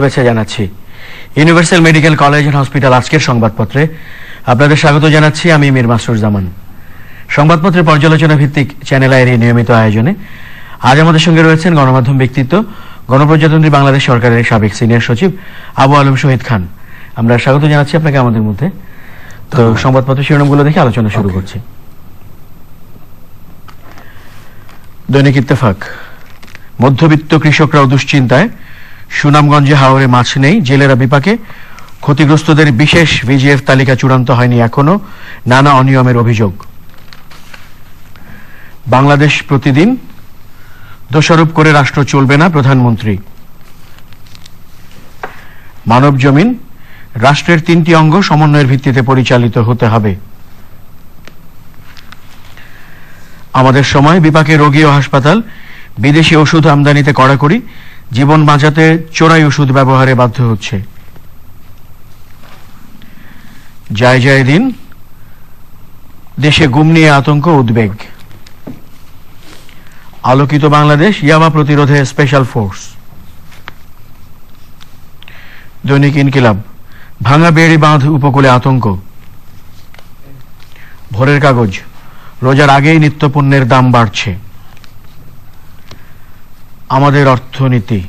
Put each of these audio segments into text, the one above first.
শুভেচ্ছা জানাচ্ছি। Universal medical college and hospital আজকের সংবাদপত্রে আপনাদের স্বাগত জানাচ্ছি। আমি মীর মাসরুর জামান। সংবাদপত্রের পর্যালোচনা ভিত্তিক চ্যানেল আইয়ের নিয়মিত আয়োজনে আজ আমাদের সঙ্গে রয়েছেন গণমাধ্যম ব্যক্তিত্ব, গণপ্রজাতন্ত্রী বাংলাদেশ সরকারের সাবেক সিনিয়র সচিব আবু আলম শহীদ খান। আমরা স্বাগত জানাচ্ছি আপনাকে আমাদের মধ্যে। তো সংবাদপত্রের শিরোনামগুলো দেখে আলোচনা শুরু করছি। দৈনিক ইত্তেফাক। মধ্যবিত্ত কৃষকরাও দুশ্চিন্তায়, সুনামগঞ্জে হাওরে মাছ নেই, জেলেরা বিপাকে, ক্ষতিগ্রস্তদের বিশেষ ভিজিএফ তালিকা চূড়ান্ত হয়নি এখনো, নানা অনিয়মের অভিযোগ। বাংলাদেশ প্রতিদিন, দোষারোপ করে রাষ্ট্র চলবে না প্রধানমন্ত্রী। মানব জমিন, রাষ্ট্রের 3টি অঙ্গ সমন্বয়ের ভিত্তিতে পরিচালিত হতে হবে। আমাদের সময়, বিপাকে রোগী ও হাসপাতাল, বিদেশি ওষুধ আমদানিতে কড়াকড়ি, জীবন বাঁচাতে চোরাই ওষুধ ব্যবহারে বাধ্য হচ্ছে। যায় যায় দিন, দেশে গুম নিয়ে আতঙ্ক উদ্বেগ। আলোকিত বাংলাদেশ, ইয়াবা প্রতিরোধে স্পেশাল ফোর্স। দৈনিক ইনকিলাব। ভাঙা বেড়ি বাঁধ উপকূলে আতঙ্ক। ভোরের কাগজ। রোজার আগেই নিত্যপণ্যের দাম বাড়ছে। আমাদের অর্থনীতি।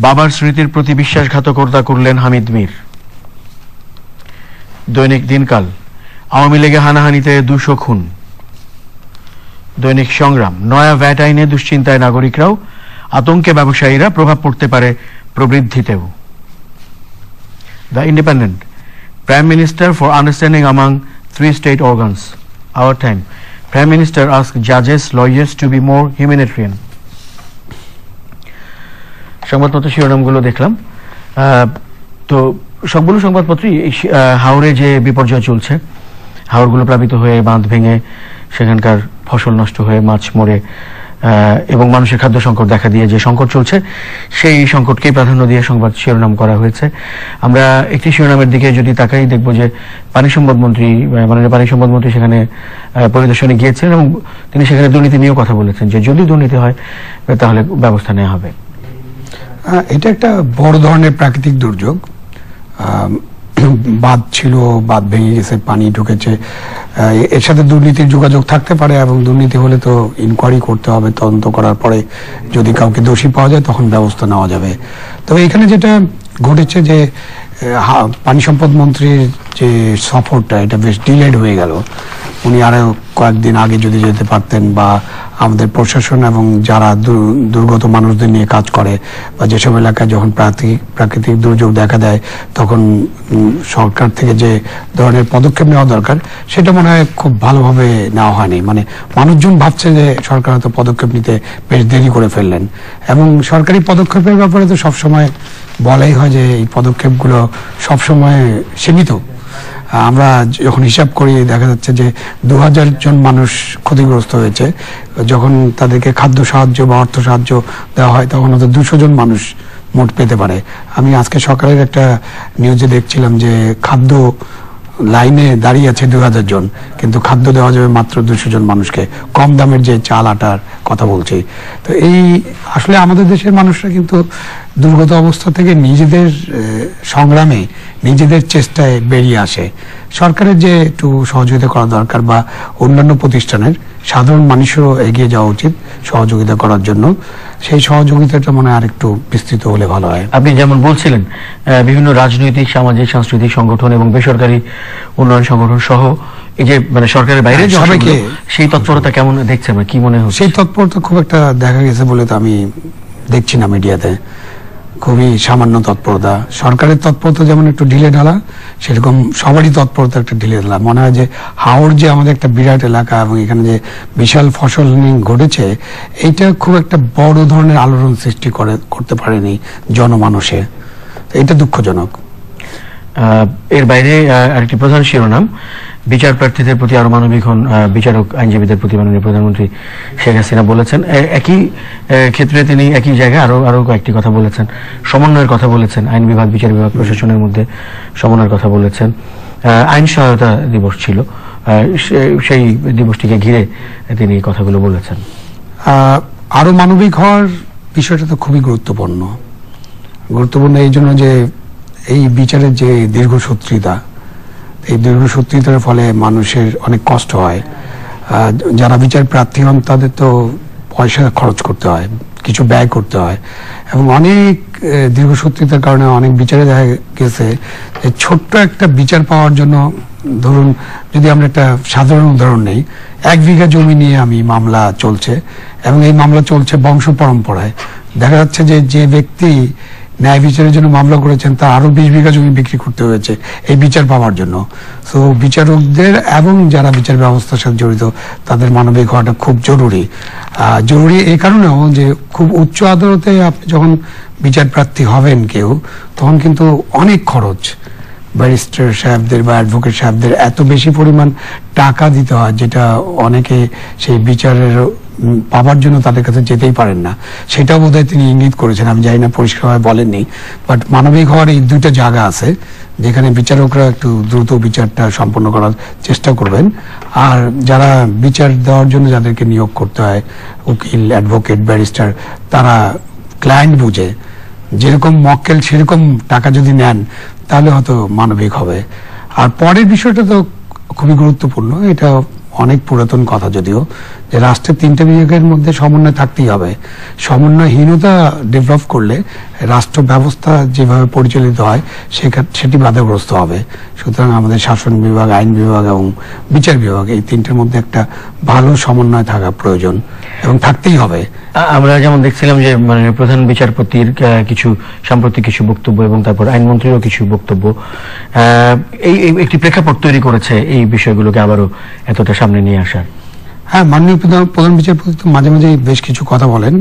বাবার স্মৃতির প্রতি বিশ্বাসঘাতকতা করলেন হামিদ মীর। দৈনিক দিনকাল। আওয়ামী লীগে হানাহানিতে 200 খুন। দৈনিক সংগ্রাম। নয়া ভ্যাট আইনে দুশ্চিন্তায় নাগরিকরাও, আতঙ্কে ব্যবসায়ীরা, প্রভাব পড়তে পারে প্রবৃদ্ধিতেও। The Independent. Prime minister for understanding among 3 state organs. Our time. Prime Minister asked judges, lawyers to be more humanitarian. সংবাদপত্র শিরোনামগুলো দেখলাম। তো সবগুলো সংবাদপত্রই হাওরে যে বিপর্যয় চলছে, হাওরগুলো প্লাবিত হয়ে, বাঁধ ভেঙে, সেখানকার ফসল নষ্ট হয়ে, মাছ মরে এবং মানুষের খাদ্য সংকট দেখা দিয়ে যে সংকট চলছে, সেই সংকটকেই প্রাধান্য দিয়ে সংবাদ শিরোনাম করা হয়েছে। আমরা একটি শিরোনামের দিকে যদি তাকাই, দেখব যে পানি সম্পদ মন্ত্রী, মাননীয় পানি সম্পদ মন্ত্রী সেখানে পরিদর্শনে গিয়েছিলেন এবং তিনি সেখানে দুর্নীতি নিয়েও কথা বলেছেন যে যদি দুর্নীতি হয় তাহলে ব্যবস্থা নেওয়া হবে। এটা একটা বড় ধরনের প্রাকৃতিক দুর্যোগ। বাঁধ ছিল, বাঁধ ভেঙে গেছে, পানি ঢুকেছে, এর সাথে দুর্নীতির যোগাযোগ থাকতে পারে এবং দুর্নীতি হলে তো ইনকোয়ারি করতে হবে, তদন্ত করার পরে যদি কাউকে দোষী পাওয়া যায় তখন ব্যবস্থা নেওয়া যাবে। তবে এখানে যেটা ঘটেছে যে পানি সম্পদ মন্ত্রীর যে সফরটা, এটা বেশ ডিলেড হয়ে গেল। উনি আরো কয়েকদিন আগে যদি যেতে পারতেন, বা আমাদের প্রশাসন এবং যারা দুর্গত মানুষদের নিয়ে কাজ করে, বা যেসব এলাকায় যখন প্রাকৃতিক দুর্যোগ দেখা দেয় তখন সরকার থেকে যে ধরনের পদক্ষেপ নেওয়া দরকার, সেটা মনে হয় খুব ভালোভাবে নেওয়া হয়নি। মানে মানুষজন ভাবছে যে সরকার হয়তো পদক্ষেপ নিতে বেশ দেরি করে ফেললেন, এবং সরকারি পদক্ষেপের ব্যাপারে তো সবসময় বলাই হয় যে এই পদক্ষেপগুলো সবসময় সীমিত। আমরা যখন হিসাব করি দেখা যাচ্ছে যে 2000 জন মানুষ ক্ষতিগ্রস্ত হয়েছে। যখন তাদেরকে খাদ্য সাহায্য বা অর্থ সাহায্য দেওয়া হয় তখন হয়তো 200 জন মানুষ মোট পেতে পারে। আমি আজকে সকালের একটা নিউজে দেখছিলাম যে খাদ্য লাইনে দাঁড়িয়ে আছে 2000 জন, কিন্তু খাদ্য দেওয়া যাবে মাত্র 200 জন মানুষকে। কম দামের যে চাল আটার কথা বলছি। তো এই আসলে আমাদের দেশের মানুষরা কিন্তু দুর্গত অবস্থা থেকে নিজেদের সংগ্রামে, নিজেদের চেষ্টায় বেরিয়ে আসে। সরকারের যে একটু সহযোগিতা করা দরকার, বা অন্যান্য প্রতিষ্ঠানের, সাধারণ মানুষেরও এগিয়ে যাওয়া উচিত সহযোগিতা করার জন্য। সেই সহযোগিতাটা মনে হয় আর একটু বিস্তৃত হলে ভালো হয়। আপনি যেমন বলছিলেন, বিভিন্ন রাজনৈতিক, সামাজিক, সাংস্কৃতিক সংগঠন এবং বেসরকারি উন্নয়ন সংগঠন সহ এই যে মানে সরকারের বাইরে সবাইকে, সেই তৎপরতা কেমন দেখছেন, কি মনে হচ্ছে? সেই তৎপরতা খুব একটা দেখা গেছে বলে তো আমি দেখছি না মিডিয়াতে। খুবই সামান্য তৎপরতা। সরকারের তৎপরতা যেমন একটু ঢিলে ঢালা, সেরকম সবারই তৎপরতা একটা ঢিলে ঢালা। মনে হয় যে হাওড় যে আমাদের একটা বিরাট এলাকা এবং এখানে যে বিশাল ফসল ঘটেছে, এইটা খুব একটা বড় ধরনের আলোড়ন সৃষ্টি করতে পারেনি জনমানসে। এটা দুঃখজনক। এর বাইরে আরেকটি প্রধান শিরোনাম, বিচার প্রার্থীদের প্রতি আরো মানবিক হন বিচারক, আইনজীবীদের প্রতি মাননীয় প্রধানমন্ত্রী শেখ হাসিনা বলেছেন। একই ক্ষেত্রে তিনি একই জায়গায় আরো কয়েকটি কথা বলেছেন। সমন্বয়ের কথা বলেছেন, আইন বিভাগ, বিচার বিভাগ, প্রশাসনের মধ্যে সমন্বয়ের কথা বলেছেন। আইন সহায়তা দিবস ছিল, সেই দিবসটিকে ঘিরে তিনি কথাগুলো বলেছেন। আরো মানবিক হওয়ার বিষয়টা তো খুবই গুরুত্বপূর্ণ এই জন্য যে এই বিচারের যে দীর্ঘসূত্রিতা, এই দীর্ঘসূত্রিতার ফলে মানুষের অনেক কষ্ট হয়। যারা বিচার প্রার্থী হন তাদের তো পয়সা খরচ করতে হয়, কিছু ব্যয় করতে হয়, এবং অনেক দীর্ঘসূত্রিতার কারণে অনেক বিচারে দেখা গেছে যে ছোট্ট একটা বিচার পাওয়ার জন্য, ধরুন যদি আমরা একটা সাধারণ উদাহরণ নেই, 1 বিঘা জমি নিয়ে আমি মামলা চলছে এবং এই মামলা চলছে বংশ পরম্পরায়। দেখা যাচ্ছে যে যে ব্যক্তি ন্যায় বিচারের জন্য মামলা করেছেন তার আরো 20 বিঘা জমি বিক্রি করতে হয়েছে এই বিচার পাওয়ার জন্য। তো বিচারকদের এবং যারা বিচার ব্যবস্থার সাথে জড়িত তাদের মানবিক হওয়াটা খুব জরুরি। জরুরি এই কারণেও যে খুব উচ্চ আদালতে আপনি যখন বিচার প্রার্থী হবেন কেউ, তখন কিন্তু অনেক খরচ, ব্যারিস্টার সাহেবদের বা অ্যাডভোকেট সাহেবদের এত বেশি পরিমাণ টাকা দিতে হয় যেটা অনেকে সেই বিচারের পাবার জন্য তাদের কাছে যেতেই পারেন না। সেটাও বোধহয় তিনি ইঙ্গিত করেছেন, আমি জানি না পরিষ্কারভাবে বলেননি, বাট মানবিক হওয়ার এই 2টা জায়গা আছে যেখানে বিচারকরা একটু দ্রুত বিচারটা সম্পন্ন করার চেষ্টা করবেন। আর যারা বিচার দেওয়ার জন্য যাদেরকে নিয়োগ করতে হয়, উকিল, অ্যাডভোকেট, ব্যারিস্টার, তারা ক্লায়েন্ট বুঝে যেরকম মক্কেল সেরকম টাকা যদি নেন তাহলে হয়তো মানবিক হবে। আর পরের বিষয়টা তো খুবই গুরুত্বপূর্ণ, এটা অনেক পুরাতন কথা যদিও, যে রাষ্ট্রের 3টে বিভাগের মধ্যে সমন্বয় থাকতেই হবে। সমন্বয়হীনতা ডেভেলপ করলে রাষ্ট্র ব্যবস্থা যেভাবে পরিচালিত হয় সেটি বাধাগ্রস্ত হবে। সুতরাং আমাদের শাসন বিভাগ, আইন বিভাগ এবং বিচার বিভাগ, এই 3টের মধ্যে একটা ভালো সমন্বয় থাকা প্রয়োজন এবং থাকতেই হবে। আমরা যেমন দেখছিলাম যে মানে প্রধান বিচারপতির কিছু সাম্প্রতিক কিছু বক্তব্য এবং তারপর আইনমন্ত্রীরও কিছু বক্তব্য এই একটি প্রেক্ষাপট তৈরি করেছে এই বিষয়গুলোকে আবারও এতটা সামনে নিয়ে আসার। হ্যাঁ, মাননীয় প্রধান বিচারপতি তো মাঝে মাঝে বেশ কিছু কথা বলেন,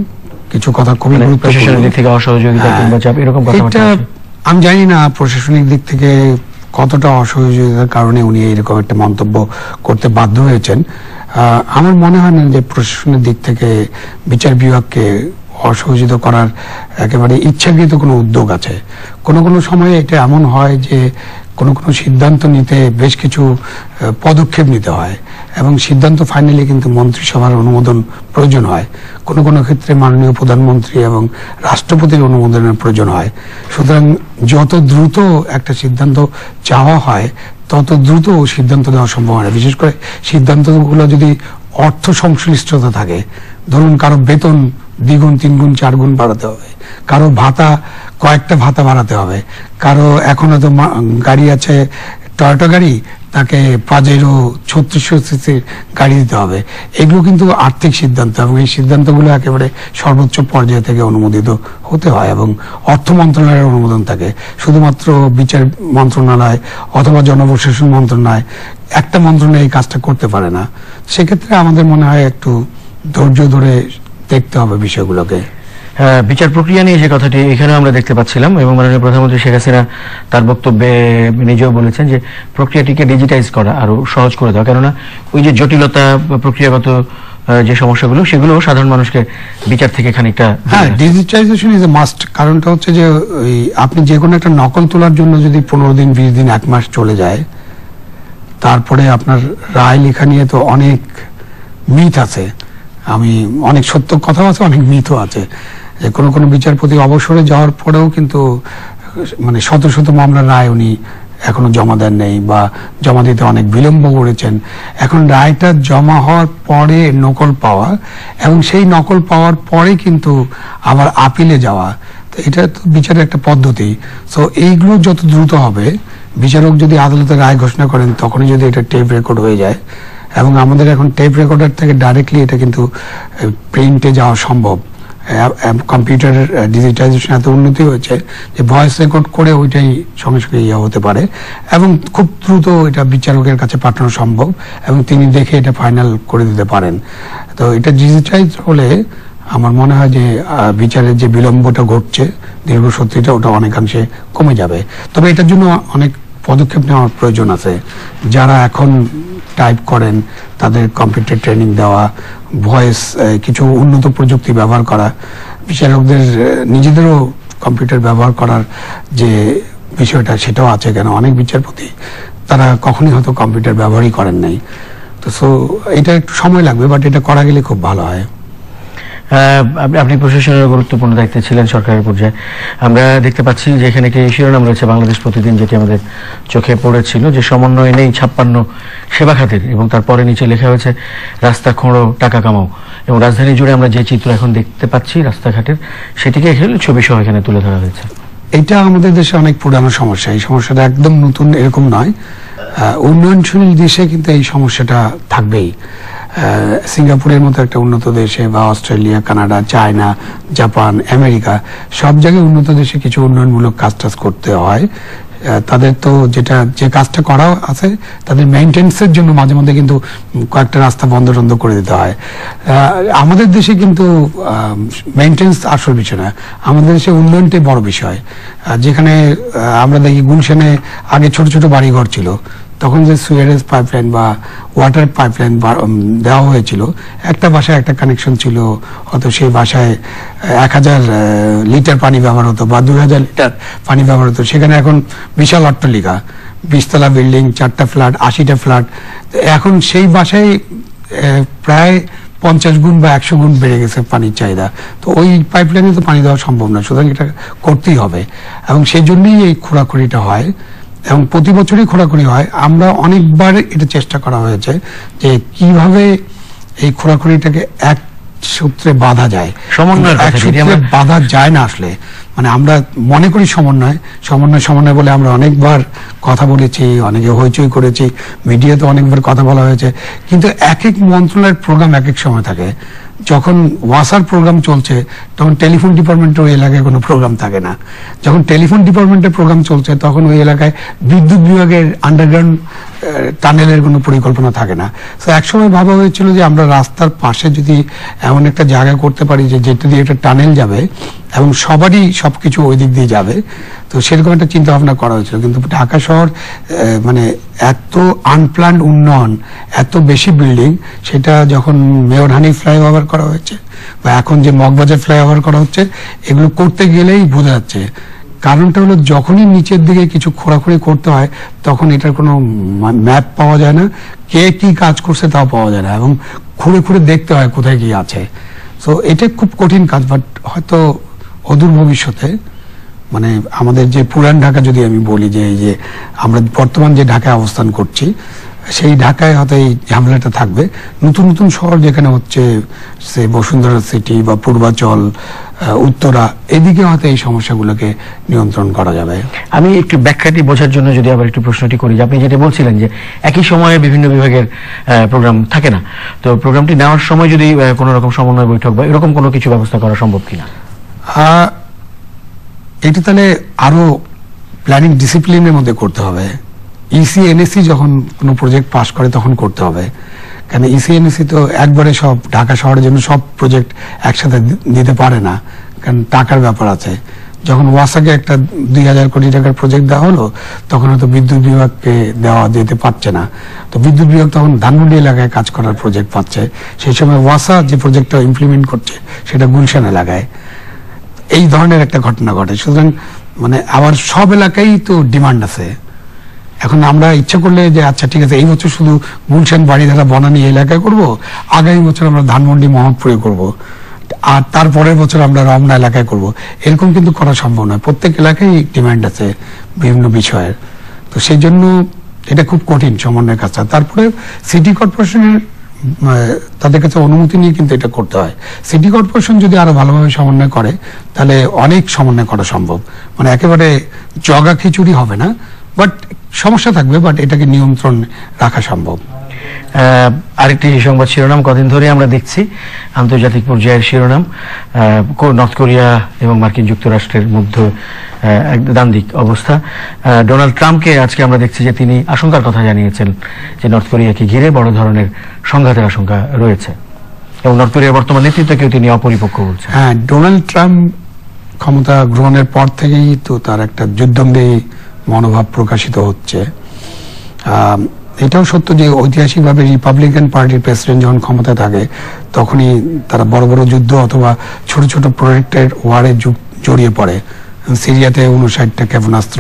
কিছু কথা খুবই প্রশাসনিক দিক থেকে অসহযোগিতা কিংবা চাপ এরকম কথা। আমি জানি না প্রশাসনিক দিক থেকে কতটা অসহযোগিতার কারণে উনি এরকম একটা মন্তব্য করতে বাধ্য হয়েছেন। আমার মনে হয় না যে প্রশাসনের দিক থেকে বিচার বিভাগকে অসহযোগিতা করার একেবারে ইচ্ছাকৃত কোনো উদ্যোগ আছে। কোনো কোনো সময়ে এটা এমন হয় যে কোনো কোনো সিদ্ধান্ত নিতে বেশ কিছু পদক্ষেপ নিতে হয় এবং সিদ্ধান্ত ফাইনালি কিন্তু মন্ত্রিসভার অনুমোদন প্রয়োজন হয়। কোনো কোনো ক্ষেত্রে মাননীয় প্রধানমন্ত্রী এবং রাষ্ট্রপতির অনুমোদনের প্রয়োজন হয়। সুতরাং যত দ্রুত একটা সিদ্ধান্ত চাওয়া হয় তত দ্রুত সিদ্ধান্ত দেওয়া সম্ভব হয় না। বিশেষ করে সিদ্ধান্তগুলো যদি অর্থ সংশ্লিষ্টতা থাকে, ধরুন কারো বেতন 2 গুণ 3 গুণ 4 গুণ বাড়াতে হবে, কারো ভাতা কয়েকটা ভাতা বাড়াতে হবে, কারো এখনো তো গাড়ি আছে টয়োটা গাড়ি, তাকে পাজেরো 3600 সিসির গাড়ি দিতে হবে। এগুলো কিন্তু আর্থিক সিদ্ধান্ত এবং এই সিদ্ধান্তগুলো একেবারে সর্বোচ্চ পর্যায় থেকে অনুমোদিত হতে হয় এবং অর্থ মন্ত্রণালয়ের অনুমোদন থাকে। শুধুমাত্র বিচার মন্ত্রণালয় অথবা জনপ্রশাসন মন্ত্রণালয়, একটা মন্ত্রণালয় এই কাজটা করতে পারে না। সেক্ষেত্রে আমাদের মনে হয় একটু ধৈর্য ধরে দেখতে হবে বিষয়গুলোকে। বিচার প্রক্রিয়া নিয়ে যে কথাটি এখানে আমরা দেখতে পাচ্ছিলাম এবং মাননীয় প্রধানমন্ত্রী শেখ হাসিনা তার বক্তব্যে নিজেও বলেছেন যে প্রক্রিয়াটিকে ডিজিটাইজ করা, আরো সহজ করে দেওয়া, কেননা ওই যে জটিলতা, প্রক্রিয়াগত যে সমস্যাগুলো সেগুলো সাধারণ মানুষকে বিচার থেকে খানিকটা। হ্যাঁ, ডিজিটাইজেশন ইজ এ মাস্ট। কারণটা হচ্ছে যে আপনি যে কোনো একটা নকল তোলার জন্য যদি 15 দিন 20 দিন 1 মাস চলে যায়, তারপরে আপনার রায় লেখা নিয়ে তো অনেক মিথ আছে, আমি অনেক সত্য কথা আছে, অনেক মিথও আছে। যে কোনো কোনো বিচারপতি অবসরে যাওয়ার পরেও কিন্তু মানে শত শত মামলার রায় উনি এখনো জমা দেন নেই বা জমা দিতে অনেক বিলম্ব করেছেন। এখন রায়টা জমা হওয়ার পরে নকল পাওয়া এবং সেই নকল পাওয়ার পরে কিন্তু আবার আপিলে যাওয়া, তো এটা তো বিচারের একটা পদ্ধতি। সো এইগুলো যত দ্রুত হবে, বিচারক যদি আদালতে রায় ঘোষণা করেন তখনই যদি এটা টেপ রেকর্ড হয়ে যায়, এবং আমাদের এখন টেপ রেকর্ডার থেকে ডাইরেক্টলি এটা কিন্তু প্রিন্টে যাওয়া সম্ভব। কম্পিউটার ডিজিটাইজেশন এত উন্নতি হয়েছে যে ভয়েস রেকর্ড করে ওইটাই সঙ্গে সঙ্গে হতে পারে এবং খুব দ্রুত এটা বিচারকের কাছে পাঠানো সম্ভব এবং তিনি দেখে এটা ফাইনাল করে দিতে পারেন। তো এটা ডিজিটাইজ হলে আমার মনে হয় যে বিচারের যে বিলম্বটা ঘটছে, দীর্ঘসূত্রিতা, ওটা অনেকাংশে কমে যাবে। তবে এটার জন্য অনেক পদক্ষেপ নেওয়ার প্রয়োজন আছে। যারা এখন টাইপ করেন তাদের কম্পিউটার ট্রেনিং দেওয়া, ভয়েস কিছু উন্নত প্রযুক্তি ব্যবহার করা, বিচারকদের নিজেদেরও কম্পিউটার ব্যবহার করার যে বিষয়টা সেটাও আছে। কেন অনেক বিচারপতি তারা কখনোই হয়তো কম্পিউটার ব্যবহারই করেন নাই। তো সো এটা একটু সময় লাগবে, বাট এটা করা গেলে খুব ভালো হয়। আপনি প্রশাসনের গুরুত্বপূর্ণ দায়িত্বে ছিলেন সরকারের পর্যায়ে। আমরা দেখতে পাচ্ছি যে এখানে একটি শিরোনাম রয়েছে বাংলাদেশ প্রতিদিন, যেটি আমাদের চোখে পড়েছিল, যে সমন্বয় নেই 56 সেবা খাতের, এবং তারপরে নিচে লেখা হয়েছে রাস্তা খোঁড়ো টাকা কামাও। এবং রাজধানী জুড়ে আমরা যে চিত্র এখন দেখতে পাচ্ছি রাস্তাঘাটের, সেটিকে এখানে ছবি সহ এখানে তুলে ধরা হয়েছে। এটা আমাদের দেশে অনেক পুরানো সমস্যা, এই সমস্যাটা একদম নতুন এরকম নয়। উন্নয়নশীল দেশে কিন্তু এই সমস্যাটা থাকবেই। সিঙ্গাপুরের মতো একটা উন্নত দেশে বা Australia, Canada, China, Japan, America, সব জায়গায় উন্নত দেশে কিছু উন্নয়নমূলক কাজ টাজ করতে হয়। তাদের তো যে কাজটা করা আছে তাদের মেইনটেন্সের জন্য মাঝে মধ্যে কিন্তু কয়েকটা রাস্তা বন্ধ করে দিতে হয়। আমাদের দেশে কিন্তু মেইনটেন্স আসল বিষয় না, আমাদের দেশে উন্নয়নটাই বড় বিষয়। যেখানে আমরা দেখি গুলশানে আগে ছোট ছোট বাড়িঘর ছিল, তখন যে সুয়ারেজ পাইপলাইন বা ওয়াটার পাইপলাইন দেওয়া হয়েছিল, একটা বাসায় একটা কানেকশন ছিল, হয়তো সেই বাসায় 1000 লিটার পানি ব্যবহার হতো বা 2000 লিটার পানি ব্যবহার হতো। সেখানে এখন বিশাল অট্টালিকা, 20 তলা বিল্ডিং, 4টা ফ্ল্যাট, 80টা ফ্ল্যাট। এখন সেই বাসায় প্রায় 50 গুণ বা 100 গুণ বেড়ে গেছে পানির চাহিদা। তো ওই পাইপলাইনে তো পানি দেওয়া সম্ভব না, সুতরাং এটা করতেই হবে। এবং সেই জন্যই এই খোঁড়াখুঁড়িটা হয়, এবং প্রতি বছরই খোঁড়াখুঁড়ি হয়। আমরা অনেকবার এটা চেষ্টা করা হয়েছে যে কিভাবে এই খোঁড়াখুঁড়িটাকে এক সূত্রে বাঁধা যায়, এক সূত্রে বাঁধা যায় না। আসলে মানে আমরা মনে করি সমন্বয় বলে আমরা অনেকবার কথা বলেছি, অনেকে হইচই করেছি, মিডিয়াতে অনেকবার কথা বলা হয়েছে, কিন্তু এক এক মন্ত্রণালয়ের প্রোগ্রাম এক এক সময় থাকে। যখন ওয়াসার প্রোগ্রাম চলছে তখন টেলিফোন ডিপার্টমেন্টের ওই এলাকায় কোনো প্রোগ্রাম থাকে না। যখন টেলিফোন ডিপার্টমেন্টের প্রোগ্রাম চলছে তখন ওই এলাকায় বিদ্যুৎ বিভাগের আন্ডারগ্রাউন্ড টানেলের কোনো পরিকল্পনা থাকে না। তো একসময় ভাবা হয়েছিল যে আমরা রাস্তার পাশে যদি এমন একটা জায়গা করতে পারি যে যেটা দিয়ে একটা টানেল যাবে এবং সবারই সবকিছু ওই দিক দিয়ে যাবে, তো সেরকম একটা চিন্তা ভাবনা করা হয়েছিল। কিন্তু ঢাকা শহর মানে এত আনপ্ল্যান্ড উন্নয়ন, এত বেশি বিল্ডিং, সেটা যখন মেয়র হানি ফ্লাইওভার করা হয়েছে বা এখন যে মগবাজার ফ্লাইওভার করা হচ্ছে, এগুলো করতে গেলেই বোঝা যাচ্ছে। কারণটা হলো যখনই নিচের দিকে কিছু খোঁড়াখুঁড়ি করতে হয় তখন এটার কোনো ম্যাপ পাওয়া যায় না, কে কি কাজ করছে তাও পাওয়া যায় না, এবং খুঁড়ে খুঁড়ে দেখতে হয় কোথায় কি আছে। তো এটা খুব কঠিন কাজ, বাট হয়তো অদূর ভবিষ্যতে মানে আমাদের যে পুরান ঢাকা যদি আমি বলি যে এই যে আমরা বর্তমান যে ঢাকায় অবস্থান করছি, সেই ঢাকায় হয়তো এই ঝামেলাটা থাকবে। নতুন নতুন শহর যেখানে হচ্ছে, সে বসুন্ধরা সিটি বা পূর্বাচল, উত্তরা, এদিকে হয়তো এই সমস্যাগুলোকে নিয়ন্ত্রণ করা যাবে। আমি একটু ব্যাখ্যাটি বোঝার জন্য যদি আবার একটু প্রশ্নটি করি, যে আপনি যেটা বলছিলেন যে একই সময়ে বিভিন্ন বিভাগের প্রোগ্রাম থাকে না, তো প্রোগ্রামটি নেওয়ার সময় যদি কোনো রকম সমন্বয় বৈঠক বা এরকম কোনো কিছু ব্যবস্থা করা সম্ভব কিনা? এটি তাহলে আরো প্ল্যানিং ডিসিপ্লিনের মধ্যে করতে হবে। ইসি এনএসি যখন কোনো প্রজেক্ট পাস করে তখন করতে হবে, কারণ ইসি এনএসি তো একবারে সব ঢাকা শহরের জন্য সব প্রজেক্ট একসাথে দিতে পারে না, কারণ টাকার ব্যাপার আছে। যখন ওয়াসাকে একটা 2000 কোটি টাকার প্রজেক্ট দেওয়া হলো তখন হয়তো বিদ্যুৎ বিভাগকে দেওয়া যেতে পারছে না, তো বিদ্যুৎ বিভাগ তখন ধানমন্ডি এলাকায় কাজ করার প্রজেক্ট পাচ্ছে। সেই সময় ওয়াসা যে প্রজেক্টটা ইমপ্লিমেন্ট করছে সেটা গুলশান এলাকায়। এই ধরনের একটা ঘটনা ঘটে। সুতরাং মানে আবার সব এলাকায় তো ডিমান্ড আছে। এখন আমরা ইচ্ছা করলে যে আচ্ছা ঠিক আছে এই বছর শুধু গুলশান, বাড়িধারা, বনানী এলাকায় করব, আগামী বছর আমরা ধানমন্ডি, মোহাম্মদপুরে করব, আর তারপরের বছর আমরা রমনা এলাকায় করব, এরকম কিন্তু করা সম্ভব নয়। প্রত্যেক এলাকায় ডিমান্ড আছে বিভিন্ন বিষয়ের, তো সেই জন্য এটা খুব কঠিন সমন্বয়ের কাজটা। তারপরে সিটি কর্পোরেশনের তাদের কাছে অনুমতি নিয়ে কিন্তু এটা করতে হয়। সিটি কর্পোরেশন যদি আরো ভালোভাবে সমন্বয় করে তাহলে অনেক সমন্বয় করা সম্ভব, মানে একেবারে জগা খিচুড়ি হবে না, বাট সমস্যা থাকবে, বাট এটাকে নিয়ন্ত্রণ রাখা সম্ভব। আরেকটি সংবাদ শিরোনাম কদিন ধরে আমরা দেখছি, আন্তর্জাতিক পর্যায়ের শিরোনাম, নর্থ কোরিয়া এবং মার্কিন যুক্তরাষ্ট্রের মধ্যে দ্বান্দ্বিক অবস্থা। ডোনাল্ড ট্রাম্পকে আজকে আমরা দেখছি যে তিনি আশঙ্কার কথা জানিয়েছেন যে নর্থ কোরিয়াকে ঘিরে বড় ধরনের সংঘাতের আশঙ্কা রয়েছে, এবং নর্থ কোরিয়ার বর্তমান নেতৃত্বকেও তিনি অপরিপক্ক বলছেন। হ্যাঁ, ডোনাল্ড ট্রাম্প ক্ষমতা গ্রহণের পর থেকেই তো তার একটা যুদ্ধংদেহী মনোভাব প্রকাশিত হচ্ছে। এটাও সত্য যে ঐতিহাসিকভাবে রিপাবলিকান পার্টির প্রেসিডেন্ট যখন ক্ষমতায় থাকে তখনই তারা বড় বড় যুদ্ধ অথবা ছোট ছোট প্রজেক্টের ওয়ারে জড়িয়ে পড়ে। সিরিয়াতে 59টা ক্ষেপণাস্ত্র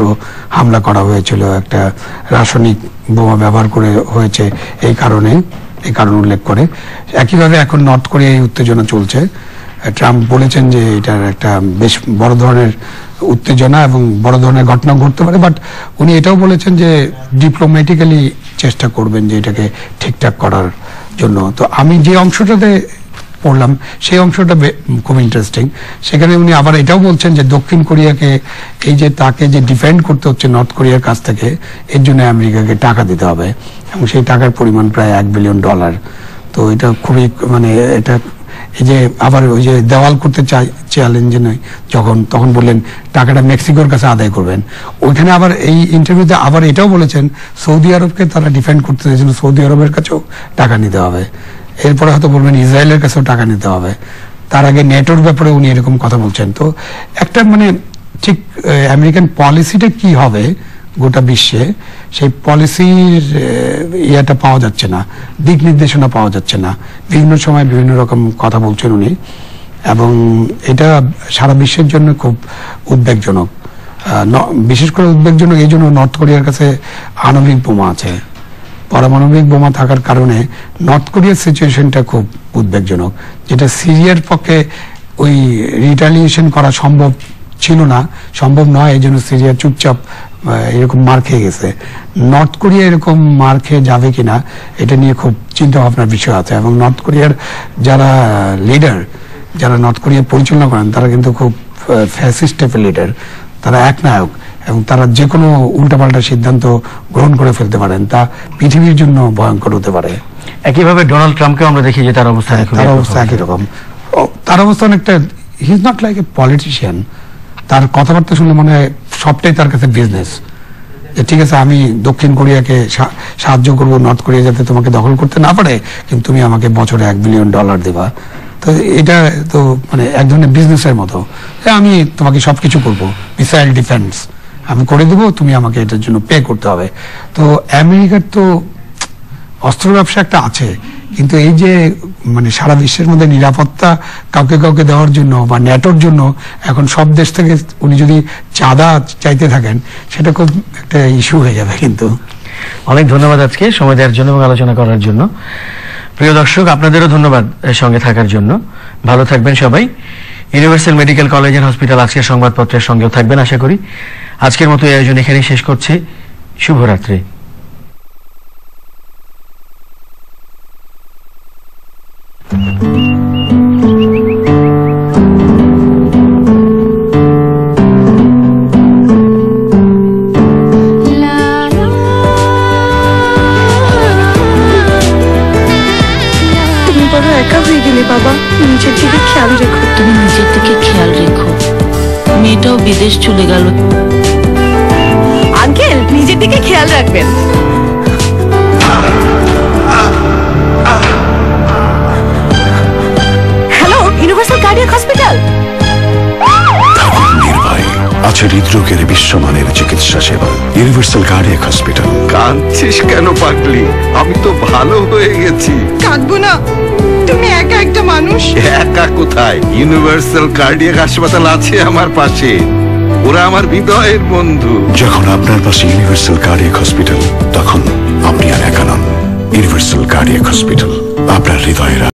হামলা করা হয়েছিল, একটা রাসায়নিক বোমা ব্যবহার করে হয়েছে এই কারণ উল্লেখ করে। একইভাবে এখন নর্থ কোরিয়ায় উত্তেজনা চলছে। ট্রাম্প বলেছেন যে এটার একটা বেশ বড় ধরনের উত্তেজনা এবং বড় ধরনের ঘটনা ঘটতে পারে, বাট উনি এটাও বলেছেন যে ডিপ্লোম্যাটিক্যালি চেষ্টা করবেন যে এটাকে ঠিকঠাক করার জন্য। তো আমি যে অংশটাতে পড়লাম সেই অংশটা খুব ইন্টারেস্টিং। সেখানে উনি আবার এটাও বলছেন যে দক্ষিণ কোরিয়াকে এই যে তাকে যে ডিফেন্ড করতে হচ্ছে নর্থ কোরিয়ার কাছ থেকে, এর জন্য আমেরিকাকে টাকা দিতে হবে এবং সেই টাকার পরিমাণ প্রায় $1 বিলিয়ন। তো এটা খুবই মানে এটা এই যে আবার ওই যে দেওয়াল করতে চ্যালেঞ্জ নয় তখন বললেন টাকাটা মেক্সিকোর কাছে আদায় করবেন। ওইখানে আবার এই ইন্টারভিউতে আবার এটাও বলেছেন সৌদি আরবকে তারা ডিফেন্ড করতে চাইছিল, সৌদি আরবের কাছেও টাকা নিতে হবে। এরপরে হয়তো বলবেন ইসরায়েলের কাছেও টাকা নিতে হবে। তার আগে নেটোর ব্যাপারে উনি এরকম কথা বলছেন। তো একটা মানে ঠিক আমেরিকান পলিসিটা কি হবে গোটা বিশ্বে, সেই পলিসির ইয়েটা পাওয়া যাচ্ছে না, দিক নির্দেশনা পাওয়া যাচ্ছে না। বিভিন্ন সময় বিভিন্ন রকম কথা বলছেন উনি, এবং এটা সারা বিশ্বের জন্য খুব উদ্বেগজনক। বিশেষ করে উদ্বেগজনক এই জন্য নর্থ কোরিয়ার কাছে আণবিক বোমা আছে। পারমাণবিক বোমা থাকার কারণে নর্থ কোরিয়ার সিচুয়েশনটা খুব উদ্বেগজনক, যেটা সিরিয়ার পক্ষে ওই রিটালিয়েশন করা সম্ভব ছিল না, সম্ভব নয়। এই জন্য সিরিয়া চুপচাপ এরকম মার খেয়ে গেছে। নর্থ কোরিয়া এরকম মার খেয়ে যাবে কিনা এটা নিয়ে খুব চিন্তা ভাবনার বিষয় আছে। এবং নর্থ কোরিয়ার যারা লিডার, যারা নর্থ কোরিয়া পরিচালনা করেন, তারা কিন্তু খুব ফ্যাসিস্ট টাইপের লিডার, তারা একনায়ক এবং তারা যে কোনো উল্টাপাল্টা সিদ্ধান্ত গ্রহণ করে ফেলতে পারেন, তা পৃথিবীর জন্য ভয়ঙ্কর হতে পারে। একইভাবে ডোনাল্ড ট্রাম্পকেও আমরা দেখি যে তার অবস্থা একই রকম। তার অবস্থা অনেকটা, he is not like a politician. তার কথাবার্তা শুনলে মনে হয় সবটাই তার কাছে বিজনেস। ঠিক আছে, আমি দক্ষিণ কোরিয়াকে সাহায্য করবো, নর্থ কোরিয়া যাতে তোমাকে দখল করতে না পারে, কিন্তু তুমি আমাকে বছরে $1 বিলিয়ন দেবা। তো এটা তো মানে এক ধরনের বিজনেসের মতো, আমি তোমাকে সবকিছু করবো, মিসাইল ডিফেন্স আমি করে দেবো, তুমি আমাকে এটার জন্য পে করতে হবে। তো আমেরিকার তো অস্ত্র ব্যবসা একটা আছে, কিন্তু এই যে মানে সারা বিশ্বের মধ্যে নিরাপত্তা কাউকে কাউকে দেওয়ার জন্য বা ন্যাটোর জন্য এখন সব দেশ থেকে উনি যদি চাঁদা চাইতে থাকেন, সেটা খুব একটা ইস্যু হয়ে যাবে। কিন্তু অনেক ধন্যবাদ আজকে সময় দেওয়ার জন্য এবং আলোচনা করার জন্য। প্রিয় দর্শক, আপনাদেরও ধন্যবাদ সঙ্গে থাকার জন্য। ভালো থাকবেন সবাই। Universal medical college and hospital আজকের সংবাদপত্রের সঙ্গেও থাকবেন আশা করি। আজকের মতো এই আয়োজন এখানেই শেষ করছি। শুভরাত্রি। বাবা, নিজের দিকে খেয়াল রেখো। তুমি নিজের দিকে খেয়াল রেখো। মেয়েটাও বিদেশ চলে গেল। আঙ্কেল, নিজের দিকে খেয়াল রাখবেন। Hello, universal cardiac hospital. নির্ভয় আছে হৃদরোগের বিশ্বমানের চিকিৎসা সেবা। Universal cardiac hospital. কাঁদছিস কেন পাগলি? আমি তো ভালো হয়ে গেছি। কাঁদবো না, তুমি একা একটা মানুষ। একা কোথায়? ইউনিভার্সাল কার্ডিয়াক হাসপাতাল আছে আমার পাশে, ওরা আমার হৃদয়ের বন্ধু। যখন আপনার পাশে ইউনিভার্সাল কার্ডিয়াক হসপিটাল, তখন আপনি আর একা নন। ইউনিভার্সাল কার্ডিয়াক হসপিটাল, আপনার হৃদয়ের